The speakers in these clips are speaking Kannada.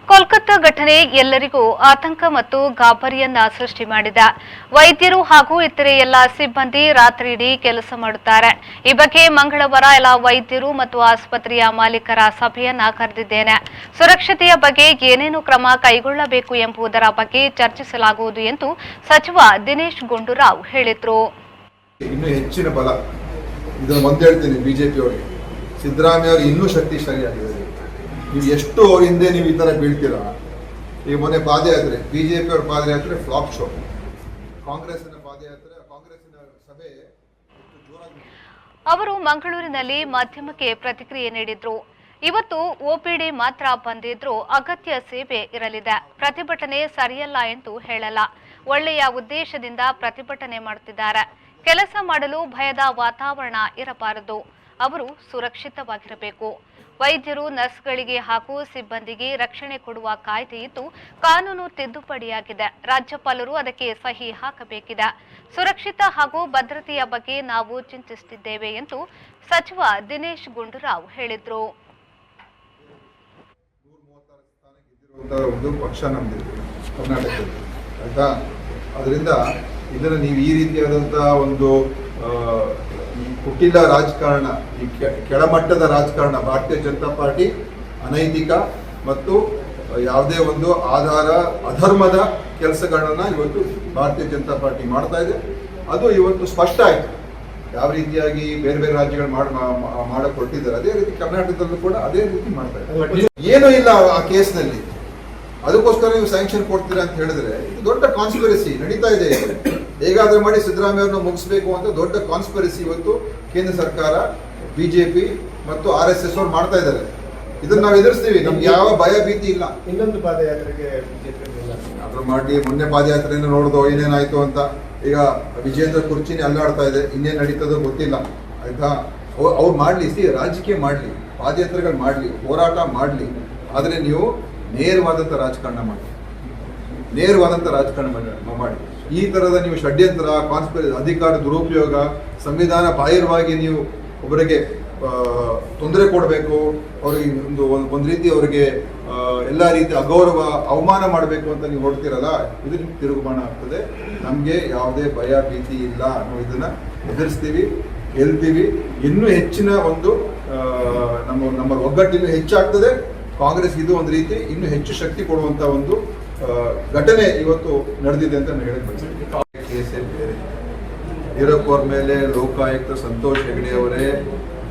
ಕೋಲ್ಕತ್ತಾ ಘಟನೆ ಎಲ್ಲರಿಗೂ ಆತಂಕ ಮತ್ತು ಗಾಬರಿಯನ್ನ ಸೃಷ್ಟಿ ಮಾಡಿದೆ. ವೈದ್ಯರು ಹಾಗೂ ಇತರೆ ಎಲ್ಲ ಸಿಬ್ಬಂದಿ ರಾತ್ರಿಯಿಡೀ ಕೆಲಸ ಮಾಡುತ್ತಾರೆ. ಈ ಬಗ್ಗೆ ಮಂಗಳವಾರ ಎಲ್ಲ ವೈದ್ಯರು ಮತ್ತು ಆಸ್ಪತ್ರೆಯ ಮಾಲೀಕರ ಸಭೆಯನ್ನ ಕರೆದಿದ್ದೇನೆ. ಸುರಕ್ಷತೆಯ ಬಗ್ಗೆ ಏನೇನು ಕ್ರಮ ಕೈಗೊಳ್ಳಬೇಕು ಎಂಬುದರ ಬಗ್ಗೆ ಚರ್ಚಿಸಲಾಗುವುದು ಎಂದು ಸಚಿವ ದಿನೇಶ್ ಗುಂಡೂರಾವ್ ಹೇಳಿದರು. ಇನ್ನು ಹೆಚ್ಚಿನ ಬಲ ಇದನ್ನು ಒಂದು ಹೇಳ್ತೀನಿ, ಬಿಜೆಪಿ ಅವರಿಗೆ ಸಿದ್ದರಾಮಯ್ಯ ಅವರು ಇನ್ನೂ ಶಕ್ತಿಶಾಲಿಯಾಗಿದ್ದಾರೆ. ನೀವು ಎಷ್ಟು ಅವ್ರ ಹಿಂದೆ ನೀವು ಈ ಥರ ಬೀಳ್ತೀರಾ. ಈಗ ಮೊನ್ನೆ ಪಾದಯಾತ್ರೆ, ಬಿಜೆಪಿ ಅವರ ಪಾದಯಾತ್ರೆ ಫ್ಲಾಪ್ ಶೋ, ಕಾಂಗ್ರೆಸ್ಸಿನ ಪಾದಯಾತ್ರೆ, ಕಾಂಗ್ರೆಸ್ಸಿನ ಸಭೆ ಜೋರಾಗಿ. ಅವರು ಮಂಗಳೂರಿನಲ್ಲಿ ಮಾಧ್ಯಮಕ್ಕೆ ಪ್ರತಿಕ್ರಿಯೆ ನೀಡಿದ್ರು. ಇವತ್ತು ಒಪಿಡಿ ಮಾತ್ರ ಬಂದಿದ್ರು, ಅಗತ್ಯ ಸೇವೆ ಇರಲಿದೆ. ಪ್ರತಿಭಟನೆ ಸರಿಯಲ್ಲ ಎಂದು ಹೇಳಲ್ಲ. ಒಳ್ಳೆಯ ಉದ್ದೇಶದಿಂದ ಪ್ರತಿಭಟನೆ ಮಾಡುತ್ತಿದ್ದಾರೆ. ಕೆಲಸ ಮಾಡಲು ಭಯದ ವಾತಾವರಣ ಇರಬಾರದು. ಅವರು ಸುರಕ್ಷಿತವಾಗಿರಬೇಕು. ವೈದ್ಯರು, ನರ್ಸ್ಗಳಿಗೆ ಹಾಗೂ ಸಿಬ್ಬಂದಿಗೆ ರಕ್ಷಣೆ ಕೊಡುವ ಕಾಯ್ದೆ ಇದ್ದು ಕಾನೂನು ತಿದ್ದುಪಡಿಯಾಗಿದೆ. ರಾಜ್ಯಪಾಲರು ಅದಕ್ಕೆ ಸಹಿ ಹಾಕಬೇಕಿದೆ. ಸುರಕ್ಷಿತ ಹಾಗೂ ಭದ್ರತೆಯ ಬಗ್ಗೆ ನಾವು ಚಿಂತಿಸುತ್ತಿದ್ದೇವೆ ಎಂದು ಸಚಿವ ದಿನೇಶ್ ಗುಂಡೂರಾವ್ ಹೇಳಿದರು. ಪಕ್ಷ ನಮ್ದಿದೆ ಕರ್ನಾಟಕದಲ್ಲಿ, ಆಯ್ತಾ? ಅದರಿಂದ ಇದನ್ನು ನೀವು ಈ ರೀತಿಯಾದಂತಹ ಒಂದು ಕುಟಿಲ ರಾಜಕಾರಣ, ಈ ಕೆಳಮಟ್ಟದ ರಾಜಕಾರಣ, ಭಾರತೀಯ ಜನತಾ ಪಾರ್ಟಿ ಅನೈತಿಕ ಮತ್ತು ಯಾವುದೇ ಒಂದು ಅಧರ್ಮದ ಕೆಲಸಗಳನ್ನ ಇವತ್ತು ಭಾರತೀಯ ಜನತಾ ಪಾರ್ಟಿ ಮಾಡ್ತಾ ಇದೆ. ಅದು ಇವತ್ತು ಸ್ಪಷ್ಟ ಆಯಿತು. ಯಾವ ರೀತಿಯಾಗಿ ಬೇರೆ ಬೇರೆ ರಾಜ್ಯಗಳು ಮಾಡಿಕೊಟ್ಟಿದ್ದಾರೆ, ಅದೇ ರೀತಿ ಕರ್ನಾಟಕದಲ್ಲೂ ಕೂಡ ಅದೇ ರೀತಿ ಮಾಡ್ತಾ ಇದ್ದಾರೆ. ಏನೂ ಇಲ್ಲ ಆ ಕೇಸ್ನಲ್ಲಿ, ಅದಕ್ಕೋಸ್ಕರ ನೀವು ಸ್ಯಾಂಕ್ಷನ್ ಕೊಡ್ತೀರಾ ಅಂತ ಹೇಳಿದ್ರೆ ಇದು ದೊಡ್ಡ ಕಾನ್ಸ್ಪಿರಸಿ ನಡೀತಾ ಇದೆ. ಹೇಗಾದ್ರೂ ಮಾಡಿ ಸಿದ್ದರಾಮಯ್ಯ ಅವರನ್ನು ಮುಗಿಸ್ಬೇಕು ಅಂತ ದೊಡ್ಡ ಕಾನ್ಸ್ಪಿರಸಿ ಇವತ್ತು ಕೇಂದ್ರ ಸರ್ಕಾರ, ಬಿಜೆಪಿ ಮತ್ತು RSS ಅವರು ಮಾಡ್ತಾ ಇದ್ದಾರೆ. ಇದನ್ನ ನಾವು ಎದುರಿಸ್ತೀವಿ. ನಮ್ಗೆ ಯಾವ ಭಯ ಭೀತಿ ಇಲ್ಲ. ಇನ್ನೊಂದು ಪಾದಯಾತ್ರೆಗೆ ಅದ್ರ ಮಾಡಿ ಮೊನ್ನೆ ಪಾದಯಾತ್ರೆಯನ್ನು ನೋಡ್ದೋ ಏನೇನಾಯ್ತು ಅಂತ. ಈಗ ವಿಜೇಂದ್ರ ಕುರ್ಚಿನಿ ಅಲ್ಲಾಡ್ತಾ ಇದೆ, ಇನ್ನೇನು ನಡೀತದೋ ಗೊತ್ತಿಲ್ಲ, ಆಯ್ತಾ? ಅವ್ರು ಮಾಡ್ಲಿ, ರಾಜಕೀಯ ಮಾಡ್ಲಿ, ಪಾದಯಾತ್ರೆಗಳು ಮಾಡ್ಲಿ, ಹೋರಾಟ ಮಾಡ್ಲಿ, ಆದ್ರೆ ನೀವು ನೇರವಾದಂಥ ರಾಜಕಾರಣ ಮಾಡಿ, ಮಾಡಿ. ಈ ತರದ ನೀವು ಷಡ್ಯಂತ್ರ, ಕಾನ್ಸ್ಪಿರಸಿ, ಅಧಿಕಾರ ದುರುಪಯೋಗ, ಸಂವಿಧಾನ ಬಾಹಿರವಾಗಿ ನೀವು ಒಬ್ಬರಿಗೆ ತೊಂದರೆ ಕೊಡಬೇಕು, ಅವ್ರಿಗೆ ಒಂದು ರೀತಿ ಅವರಿಗೆ ಎಲ್ಲ ರೀತಿ ಅಗೌರವ, ಅವಮಾನ ಮಾಡಬೇಕು ಅಂತ ನೀವು ಹೊಡ್ತೀರಲ್ಲ, ಇದು ನಿಮ್ಗೆ ತಿರುಗುಮಾನ ಆಗ್ತದೆ. ನಮಗೆ ಯಾವುದೇ ಭಯ ಭೀತಿ ಇಲ್ಲ. ನಾವು ಇದನ್ನ ಎದುರಿಸ್ತೀವಿ, ಗೆಲ್ತೀವಿ. ಇನ್ನೂ ಹೆಚ್ಚಿನ ಒಂದು ನಮ್ಮ ಒಗ್ಗಟ್ಟಿನೂ ಹೆಚ್ಚಾಗ್ತದೆ. ಕಾಂಗ್ರೆಸ್ ಇದು ಒಂದು ರೀತಿ ಇನ್ನೂ ಹೆಚ್ಚು ಶಕ್ತಿ ಕೊಡುವಂತ ಒಂದು ಘಟನೆ ಇವತ್ತು ನಡೆದಿದೆ ಅಂತ ನಾನು ಹೇಳಕ್ ಬಯಸ್ತೀನಿ. ಕೇಸೇ ಬೇರೆ. ಯಡಿಯೂರಪ್ಪ ಅವ್ರ ಮೇಲೆ ಲೋಕಾಯುಕ್ತ ಸಂತೋಷ್ ಹೆಗಡೆ ಅವರೇ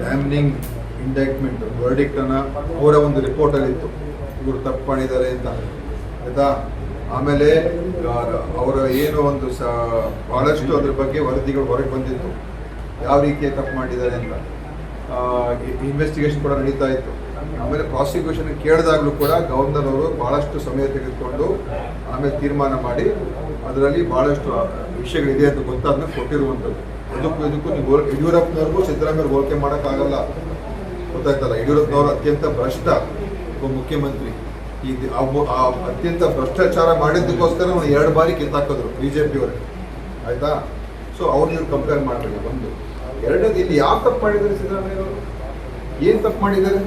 ಡ್ಯಾಮ್ನಿಂಗ್ ಇಂಡೈಕ್ಮೆಂಟ್ ವರ್ಡಿಕ್ಟ್ ಅನ್ನ ಅವರ ಒಂದು ರಿಪೋರ್ಟ್ ಅಲ್ಲಿ ಇತ್ತು, ಇವರು ತಪ್ಪು ಮಾಡಿದ್ದಾರೆ ಅಂತ, ಆಯ್ತಾ? ಆಮೇಲೆ ಅವರ ಏನೋ ಒಂದು ಬಹಳಷ್ಟು ಅದ್ರ ಬಗ್ಗೆ ವರದಿಗಳು ಹೊರಗೆ ಬಂದಿತ್ತು, ಯಾವ ರೀತಿಯ ತಪ್ಪು ಮಾಡಿದ್ದಾರೆ ಅಂತ. ಇನ್ವೆಸ್ಟಿಗೇಷನ್ ಕೂಡ ನಡೀತಾ ಇತ್ತು. ಆಮೇಲೆ ಪ್ರಾಸಿಕ್ಯೂಷನ್ ಕೇಳಿದಾಗಲೂ ಕೂಡ ಗವರ್ನರ್ ಅವರು ಬಹಳಷ್ಟು ಸಮಯ ತೆಗೆದುಕೊಂಡು ಆಮೇಲೆ ತೀರ್ಮಾನ ಮಾಡಿ ಅದರಲ್ಲಿ ಬಹಳಷ್ಟು ವಿಷಯಗಳಿದೆ ಅಂತ ಗೊತ್ತಾದ್ಮೇಲೆ ಕೊಟ್ಟಿರುವಂಥದ್ದು. ಇದಕ್ಕೂ ನೀವು ಯಡಿಯೂರಪ್ಪನವ್ರಿಗೂ ಸಿದ್ದರಾಮಯ್ಯ ಹೋಲಿಕೆ ಮಾಡೋಕ್ಕಾಗಲ್ಲ, ಗೊತ್ತಾಯ್ತಲ್ಲ? ಯಡಿಯೂರಪ್ಪನವರು ಅತ್ಯಂತ ಭ್ರಷ್ಟ ಮುಖ್ಯಮಂತ್ರಿ. ಈ ಅತ್ಯಂತ ಭ್ರಷ್ಟಾಚಾರ ಮಾಡಿದ್ದಕ್ಕೋಸ್ಕರ ಅವ್ರು 2 ಬಾರಿ ಕಿತ್ತಾಕಿದ್ರು ಬಿಜೆಪಿ ಅವರೇ, ಆಯ್ತಾ? ಸೊ ಅವ್ರನ್ನ ಇವ್ರು ಕಂಪೇರ್ ಮಾಡಲಿಲ್ಲ. ಒಂದು ಎರಡನೇದು, ಇಲ್ಲಿ ಯಾವ ತಪ್ಪು ಮಾಡಿದ್ದಾರೆ ಸಿದ್ದರಾಮಯ್ಯ ಅವರು? ಏನು ತಪ್ಪು ಮಾಡಿದ್ದಾರೆ?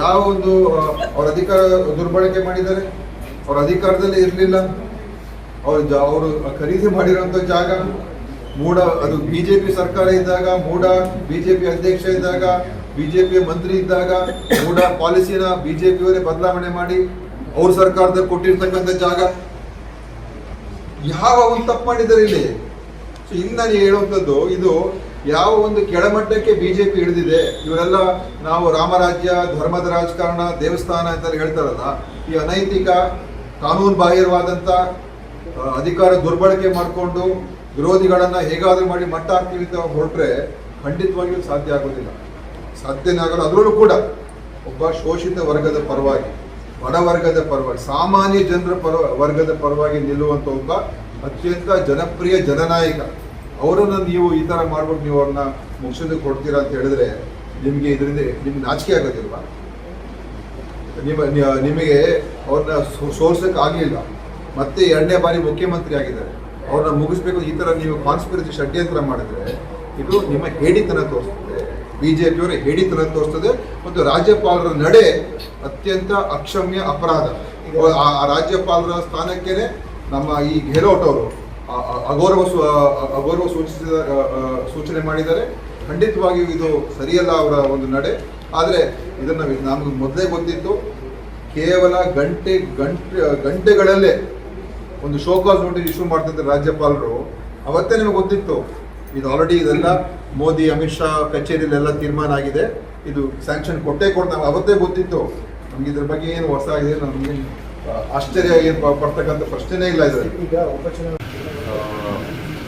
ಯಾವ ಒಂದು ಅವ್ರ ಅಧಿಕಾರ ದುರ್ಬಳಕೆ ಮಾಡಿದ್ದಾರೆ? ಅವ್ರ ಅಧಿಕಾರದಲ್ಲಿ ಇರಲಿಲ್ಲ. ಅವರು ಖರೀದಿ ಮಾಡಿರುವಂಥ ಜಾಗ ಮೂಡ, ಅದು ಬಿಜೆಪಿ ಸರ್ಕಾರ ಇದ್ದಾಗ, ಮೂಡ ಬಿಜೆಪಿ ಅಧ್ಯಕ್ಷ ಇದ್ದಾಗ, ಬಿಜೆಪಿ ಮಂತ್ರಿ ಇದ್ದಾಗ ಮೂಡ ಪಾಲಿಸಿನ ಬಿಜೆಪಿಯವರೇ ಬದಲಾವಣೆ ಮಾಡಿ ಅವ್ರ ಸರ್ಕಾರದಲ್ಲಿ ಕೊಟ್ಟಿರ್ತಕ್ಕಂಥ ಜಾಗ. ಯಾವ ಒಂದು ತಪ್ಪು ಮಾಡಿದ್ದಾರೆ ಇಲ್ಲಿ? ಸೊ ಇಲ್ಲಿ ನಾನು ಹೇಳುವಂಥದ್ದು, ಇದು ಯಾವ ಒಂದು ಕೆಳಮಟ್ಟಕ್ಕೆ ಬಿಜೆಪಿ ಹಿಡಿದಿದೆ. ಇವರೆಲ್ಲ ನಾವು ರಾಮರಾಜ್ಯ, ಧರ್ಮದ ರಾಜಕಾರಣ, ದೇವಸ್ಥಾನ ಅಂತ ಹೇಳ್ತಾರಲ್ಲ, ಈ ಅನೈತಿಕ ಕಾನೂನು ಬಾಹಿರವಾದಂಥ ಅಧಿಕಾರ ದುರ್ಬಳಕೆ ಮಾಡಿಕೊಂಡು ವಿರೋಧಿಗಳನ್ನ ಹೇಗಾದ್ರೂ ಮಾಡಿ ಮಟ್ಟ ಹಾಕ್ತೀವಿ ಅಂತ ಹೊರಟ್ರೆ ಖಂಡಿತವಾಗಿಯೂ ಸಾಧ್ಯ ಆಗೋದಿಲ್ಲ, ಸಾಧ್ಯನೇ ಆಗಲ್ಲ. ಅದರಲ್ಲೂ ಕೂಡ ಒಬ್ಬ ಶೋಷಿತ ವರ್ಗದ ಪರವಾಗಿ, ಬಡವರ್ಗದ ಪರವಾಗಿ, ಸಾಮಾನ್ಯ ಜನರ ವರ್ಗದ ಪರವಾಗಿ ನಿಲ್ಲುವಂಥ ಒಬ್ಬ ಅತ್ಯಂತ ಜನಪ್ರಿಯ ಜನನಾಯಕ, ಅವರನ್ನು ನೀವು ಈ ಥರ ಮಾಡ್ಬಿಟ್ಟು ನೀವು ಅವ್ರನ್ನ ಮುಗಿಸೋದಕ್ಕೆ ಕೊಡ್ತೀರಾ ಅಂತ ಹೇಳಿದ್ರೆ ಇದರಿಂದ ನಿಮ್ಗೆ ನಾಚಿಕೆ ಆಗೋದಿಲ್ವಾ? ನಿಮಗೆ ಅವ್ರನ್ನ ಸೋಲ್ಸಕ್ಕೆ ಆಗಲಿಲ್ಲ, ಮತ್ತೆ 2ನೇ ಬಾರಿ ಮುಖ್ಯಮಂತ್ರಿ ಆಗಿದ್ದಾರೆ, ಅವ್ರನ್ನ ಮುಗಿಸ್ಬೇಕು. ಈ ಥರ ನೀವು ಕಾನ್ಸ್ಪಿರಸಿ ಷಡ್ಯಂತ್ರ ಮಾಡಿದ್ರೆ ಇದು ನಿಮ್ಮ ಹೇಡಿತನ ತೋರಿಸ್ತದೆ. ಬಿಜೆಪಿಯವರ ಹೇಳಿತನ ತೋರಿಸ್ತದೆ. ಮತ್ತು ರಾಜ್ಯಪಾಲರ ನಡೆ ಅತ್ಯಂತ ಅಕ್ಷಮ್ಯ ಅಪರಾಧ. ಆ ರಾಜ್ಯಪಾಲರ ಸ್ಥಾನಕ್ಕೇನೆ ನಮ್ಮ ಈ ಗೆಹ್ಲೋಟ್ ಅವರು ಅಗೌರವ ಸೂಚನೆ ಮಾಡಿದ್ದಾರೆ. ಖಂಡಿತವಾಗಿಯೂ ಇದು ಸರಿಯಲ್ಲ ಅವರ ಒಂದು ನಡೆ. ಆದರೆ ಇದನ್ನು ನಮಗೆ ಮೊದಲೇ ಗೊತ್ತಿತ್ತು. ಕೇವಲ ಗಂಟೆಗಳಲ್ಲೇ ಒಂದು ಶೋಕಾಸ್ ನೋಟಿಸ್ ಇಶ್ಯೂ ಮಾಡ್ತಿದ್ದ ರಾಜ್ಯಪಾಲರು. ಅವತ್ತೇ ನಿಮಗೆ ಗೊತ್ತಿತ್ತು ಇದು ಆಲ್ರೆಡಿ ಇದೆಲ್ಲ ಮೋದಿ ಅಮಿತ್ ಶಾ ಕಚೇರಿಯಲ್ಲೆಲ್ಲ ತೀರ್ಮಾನ ಆಗಿದೆ, ಇದು ಸ್ಯಾಂಕ್ಷನ್ ಕೊಟ್ಟೇ ನಮ್ಗೆ ಅವತ್ತೇ ಗೊತ್ತಿತ್ತು. ನಮ್ಗೆ ಇದ್ರ ಬಗ್ಗೆ ಏನು ಹೊಸ ಇದೆ ನಮಗೆ ಆಶ್ಚರ್ಯ ಏನು ಪಡ್ತಕ್ಕಂಥ ಪ್ರಶ್ನೆನೇ ಇಲ್ಲ. ಇದರಲ್ಲಿ ಈಗ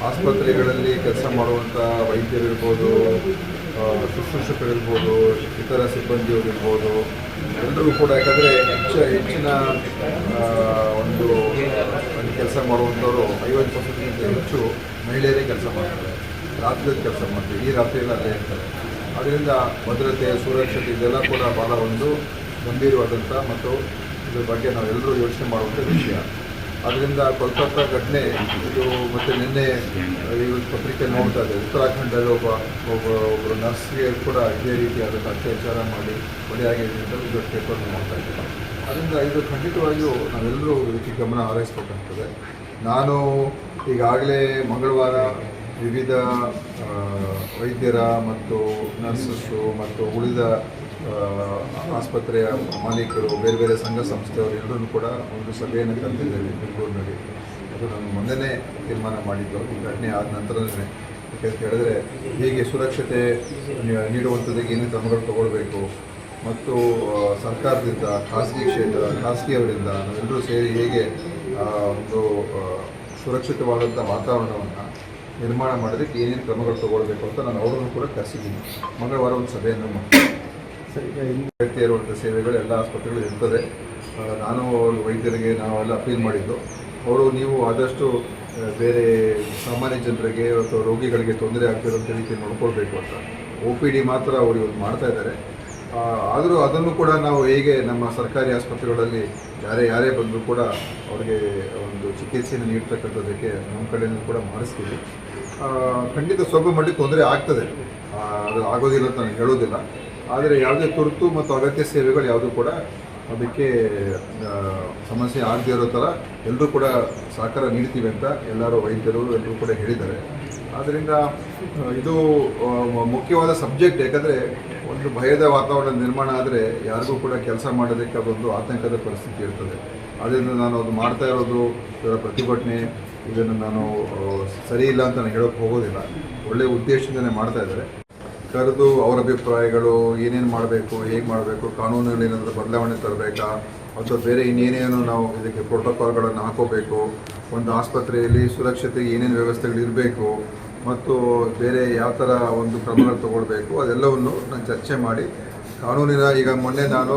ಆಸ್ಪತ್ರೆಗಳಲ್ಲಿ ಕೆಲಸ ಮಾಡುವಂಥ ವೈದ್ಯರಿರ್ಬೋದು, ಶುಶ್ರೂಷಕರಿರ್ಬೋದು, ಇತರ ಸಿಬ್ಬಂದಿಯವರಿರ್ಬೋದು, ಎಲ್ಲರೂ ಕೂಡ ಯಾಕಂದರೆ ಹೆಚ್ಚಿನ ಒಂದು ಕೆಲಸ ಮಾಡುವಂಥವರು 50%ಗಿಂತ ಹೆಚ್ಚು ಮಹಿಳೆಯರೇ ಕೆಲಸ ಮಾಡ್ತಾರೆ. ರಾತ್ರಿ ಕೆಲಸ ಮಾಡ್ತೀವಿ, ಈ ರಾತ್ರಿ ಎಲ್ಲ ಅಲ್ಲೇ ಇರ್ತಾರೆ. ಅದರಿಂದ ಭದ್ರತೆ, ಸುರಕ್ಷತೆ ಇದೆಲ್ಲ ಕೂಡ ಭಾಳ ಒಂದು ಗಂಭೀರವಾದಂಥ ಮತ್ತು ಇದ್ರ ಬಗ್ಗೆ ನಾವೆಲ್ಲರೂ ಯೋಚನೆ ಮಾಡುವಂಥ ವಿಷಯ. ಅದರಿಂದ ಕೋಲ್ಕತ್ತಾ ಘಟನೆ ಇದು ಮತ್ತು ನಿನ್ನೆ ಇವತ್ತು ಪತ್ರಿಕೆ ನೋಡ್ತಾ ಇದೆ, ಉತ್ತರಾಖಂಡದಲ್ಲಿ ಒಬ್ಬರು ನರ್ಸ್ಗೆ ಕೂಡ ಇದೇ ರೀತಿಯಾದ ಅತ್ಯಾಚಾರ ಮಾಡಿ ಬಲಿಯಾಗಿದೆ ಅಂತ ಇದು ಪೇಪರ್ ನೋಡ್ತಾ ಇದ್ದೀವಿ. ಅದರಿಂದ ಇದು ಖಂಡಿತವಾಗಿಯೂ ನಾವೆಲ್ಲರೂ ಇದಕ್ಕೆ ಗಮನ ಹರಿಸಬೇಕಾಗ್ತದೆ. ನಾನು ಈಗಾಗಲೇ ಮಂಗಳವಾರ ವಿವಿಧ ವೈದ್ಯರ ಮತ್ತು ನರ್ಸಸ್ಸು ಮತ್ತು ಉಳಿದ ಆಸ್ಪತ್ರೆಯ ಮಾಲೀಕರು, ಬೇರೆ ಬೇರೆ ಸಂಘ ಸಂಸ್ಥೆಯವರು ಎಲ್ಲರೂ ಕೂಡ ಒಂದು ಸಭೆಯನ್ನು ಕರೆದಿದ್ದೇವೆ ಬೆಂಗಳೂರಿನಲ್ಲಿ. ಅದು ನಾನು ಮೊನ್ನೆನೇ ತೀರ್ಮಾನ ಮಾಡಿದ್ದು ಈ ಘಟನೆ ಆದ ನಂತರನೇ. ಯಾಕೆಂತ ಹೇಳಿದ್ರೆ ಹೇಗೆ ಸುರಕ್ಷತೆ ನೀಡುವಂಥದ್ದಕ್ಕೆ ಏನೇನು ಕ್ರಮಗಳು ತಗೊಳ್ಬೇಕು ಮತ್ತು ಸರ್ಕಾರದಿಂದ, ಖಾಸಗಿಯವರಿಂದ ನಾವೆಲ್ಲರೂ ಸೇರಿ ಹೇಗೆ ಒಂದು ಸುರಕ್ಷಿತವಾದಂಥ ವಾತಾವರಣವನ್ನು ನಿರ್ಮಾಣ ಮಾಡೋದಕ್ಕೆ ಏನೇನು ಕ್ರಮಗಳು ತಗೊಳ್ಬೇಕು ಅಂತ ನಾನು ಅವರನ್ನು ಕೂಡ ಕರೆಸಿದ್ದೀನಿ. ಮಂಗಳವಾರ ಒಂದು ಸಭೆಯನ್ನು ಮಾಡಿ ಅಗತ್ಯ ಇರುವಂಥ ಸೇವೆಗಳು ಎಲ್ಲ ಆಸ್ಪತ್ರೆಗಳು ಇರ್ತದೆ. ನಾನು ವೈದ್ಯರಿಗೆ ನಾವೆಲ್ಲ ಅಪೀಲ್ ಮಾಡಿದ್ದು, ಅವರು ನೀವು ಆದಷ್ಟು ಬೇರೆ ಸಾಮಾನ್ಯ ಜನರಿಗೆ ಅಥವಾ ರೋಗಿಗಳಿಗೆ ತೊಂದರೆ ಆಗ್ತಿರೋಂಥ ರೀತಿ ನೋಡ್ಕೊಳ್ಬೇಕು ಅಂತ. OPD ಮಾತ್ರ ಅವರು ಇವತ್ತು ಮಾಡ್ತಾ ಇದ್ದಾರೆ. ಆದರೂ ಅದನ್ನು ಕೂಡ ನಾವು ಹೇಗೆ ನಮ್ಮ ಸರ್ಕಾರಿ ಆಸ್ಪತ್ರೆಗಳಲ್ಲಿ ಯಾರೇ ಬಂದರೂ ಕೂಡ ಅವರಿಗೆ ಒಂದು ಚಿಕಿತ್ಸೆಯನ್ನು ನೀಡ್ತಕ್ಕಂಥದ್ದಕ್ಕೆ ನಮ್ಮ ಕಡೆಯೂ ಕೂಡ ಮಾಡಿಸ್ತೀವಿ. ಖಂಡಿತ ಸ್ವಲ್ಪ ಮಟ್ಟಿಗೆ ತೊಂದರೆ ಆಗ್ತದೆ, ಅದು ಆಗೋದಿಲ್ಲ ಅಂತ ನಾನು ಹೇಳೋದಿಲ್ಲ. ಆದರೆ ಯಾವುದೇ ತುರ್ತು ಮತ್ತು ಅಗತ್ಯ ಸೇವೆಗಳು ಯಾವುದೂ ಕೂಡ ಅದಕ್ಕೆ ಸಮಸ್ಯೆ ಆಗದೇ ಇರೋ ಥರ ಎಲ್ಲರೂ ಕೂಡ ಸಹಕಾರ ನೀಡ್ತೀವಿ ಅಂತ ಎಲ್ಲರೂ ವೈದ್ಯರು ಎಲ್ಲರೂ ಕೂಡ ಹೇಳಿದ್ದಾರೆ. ಆದ್ದರಿಂದ ಇದು ಮುಖ್ಯವಾದ ಸಬ್ಜೆಕ್ಟ್. ಯಾಕಂದರೆ ಒಂದು ಭಯದ ವಾತಾವರಣ ನಿರ್ಮಾಣ ಆದರೆ ಯಾರಿಗೂ ಕೂಡ ಕೆಲಸ ಮಾಡೋದಕ್ಕೆ ಅದೊಂದು ಆತಂಕದ ಪರಿಸ್ಥಿತಿ ಇರ್ತದೆ. ಆದ್ದರಿಂದ ನಾನು ಅದು ಮಾಡ್ತಾ ಇರೋದು ಇದರ ಪ್ರತಿಭಟನೆ, ಇದನ್ನು ನಾನು ಸರಿ ಇಲ್ಲ ಅಂತ ನಾನು ಹೇಳೋಕ್ಕೆ ಹೋಗೋದಿಲ್ಲ. ಒಳ್ಳೆಯ ಉದ್ದೇಶದಿಂದಲೇ ಮಾಡ್ತಾ ಇದ್ದಾರೆ. ಕರೆದು ಅವರ ಅಭಿಪ್ರಾಯಗಳು ಏನೇನು ಮಾಡಬೇಕು, ಹೇಗೆ ಮಾಡಬೇಕು, ಕಾನೂನುಗಳು ಏನಾದರೂ ಬದಲಾವಣೆ ತರಬೇಕಾ ಅಥವಾ ಬೇರೆ ಇನ್ನೇನೇನು ನಾವು ಇದಕ್ಕೆ ಪ್ರೋಟೋಕಾಲ್ಗಳನ್ನು ಹಾಕೋಬೇಕು, ಒಂದು ಆಸ್ಪತ್ರೆಯಲ್ಲಿ ಸುರಕ್ಷತೆಗೆ ಏನೇನು ವ್ಯವಸ್ಥೆಗಳು ಇರಬೇಕು ಮತ್ತು ಬೇರೆ ಯಾವ ಥರ ಒಂದು ಕ್ರಮಗಳು ತಗೊಳ್ಬೇಕು ಅದೆಲ್ಲವನ್ನು ನಾನು ಚರ್ಚೆ ಮಾಡಿ ಕಾನೂನಿನ ಈಗ ಮೊನ್ನೆ ನಾನು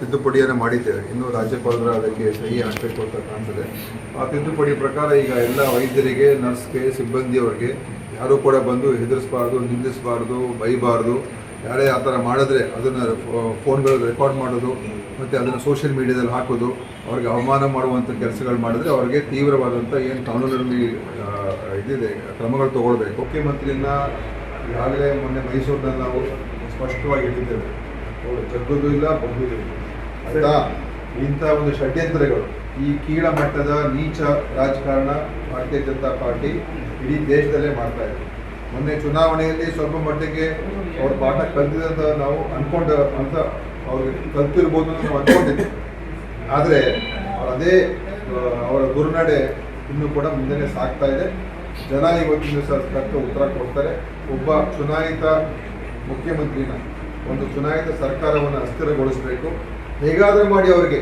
ತಿದ್ದುಪಡಿಯನ್ನು ಮಾಡಿದ್ದೇವೆ. ಇನ್ನೂ ರಾಜ್ಯಪಾಲರ ಅದಕ್ಕೆ ಸಹಿ ಹಾಕಬೇಕು ಅಂತ ಕಾಣ್ತದೆ. ಆ ತಿದ್ದುಪಡಿ ಪ್ರಕಾರ ಈಗ ಎಲ್ಲ ವೈದ್ಯರಿಗೆ, ನರ್ಸ್ಗೆ, ಸಿಬ್ಬಂದಿಯವರಿಗೆ ಯಾರೂ ಕೂಡ ಬಂದು ಹೆದರಿಸಬಾರ್ದು, ನಿಂದಿಸಬಾರ್ದು, ಬೈಬಾರ್ದು. ಯಾರೇ ಆ ಥರ ಮಾಡಿದ್ರೆ ಅದನ್ನು ಫೋನ್ಗಳಲ್ಲಿ ರೆಕಾರ್ಡ್ ಮಾಡೋದು ಮತ್ತು ಅದನ್ನು ಸೋಷಿಯಲ್ ಮೀಡಿಯಾದಲ್ಲಿ ಹಾಕೋದು, ಅವ್ರಿಗೆ ಅವಮಾನ ಮಾಡುವಂಥ ಕೆಲಸಗಳು ಮಾಡಿದ್ರೆ ಅವ್ರಿಗೆ ತೀವ್ರವಾದಂಥ ಏನು ಕಾನೂನಲ್ಲಿ ಇದಿದೆ ಕ್ರಮಗಳು ತಗೊಳ್ಬೇಕು. ಮುಖ್ಯಮಂತ್ರಿನ ಈಗಾಗಲೇ ಮೊನ್ನೆ ಮೈಸೂರಿನಲ್ಲಿ ನಾವು ಸ್ಪಷ್ಟವಾಗಿ ಹೇಳಿದ್ದೇವೆ, ಅವರು ಜಗ್ಗೋದು ಇಲ್ಲ, ಬಗ್ಗೋದು ಇಲ್ಲ. ಆಯಿತಾ? ಇಂಥ ಒಂದು ಷಡ್ಯಂತ್ರಗಳು, ಈ ಕೀಳ ಮಟ್ಟದ ನೀಚ ರಾಜಕಾರಣ ಭಾರತೀಯ ಜನತಾ ಪಾರ್ಟಿ ಇಡೀ ದೇಶದಲ್ಲೇ ಮಾಡ್ತಾ ಇದೆ. ಮೊನ್ನೆ ಚುನಾವಣೆಯಲ್ಲಿ ಸ್ವಲ್ಪ ಮಟ್ಟಿಗೆ ಅವ್ರ ಪಾಠ ಕಲ್ತಿದಂತ ನಾವು ಅಂತ ಅವ್ರಿಗೆ ಕಲ್ತಿರ್ಬೋದು ಅಂತ ನಾವು ಅಂದ್ಕೊಂಡಿದ್ವಿ. ಆದರೆ ಅದೇ ಅವರ ಗುರುನಡೆ ಇನ್ನೂ ಕೂಡ ಮುಂದೆ ಸಾಗ್ತಾ ಇದೆ. ಜನ ಇವತ್ತಿನ ದಿವಸ ತಕ್ಕ ಉತ್ತರ ಕೊಡ್ತಾರೆ. ಒಬ್ಬ ಚುನಾಯಿತ ಮುಖ್ಯಮಂತ್ರಿನ, ಒಂದು ಚುನಾಯಿತ ಸರ್ಕಾರವನ್ನು ಅಸ್ಥಿರಗೊಳಿಸಬೇಕು. ಹೇಗಾದರೂ ಮಾಡಿ ಅವರಿಗೆ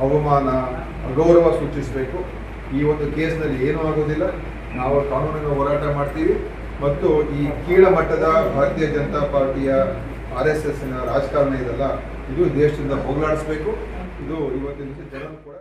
ಅವಮಾನ, ಅಗೌರವ ಸೂಚಿಸಬೇಕು. ಈ ಒಂದು ಕೇಸ್ನಲ್ಲಿ ಏನೂ ಆಗೋದಿಲ್ಲ. ನಾವು ಕಾನೂನಿನ ಹೋರಾಟ ಮಾಡ್ತೀವಿ ಮತ್ತು ಈ ಕೀಳ ಮಟ್ಟದ ಭಾರತೀಯ ಜನತಾ ಪಾರ್ಟಿಯ RSSನ ರಾಜಕಾರಣ ಇದೆಲ್ಲ, ಇದು ದೇಶದಿಂದ ಹೋಗಲಾಡಿಸಬೇಕು. ಇದು ಇವತ್ತಿನ ಜನರು ಕೂಡ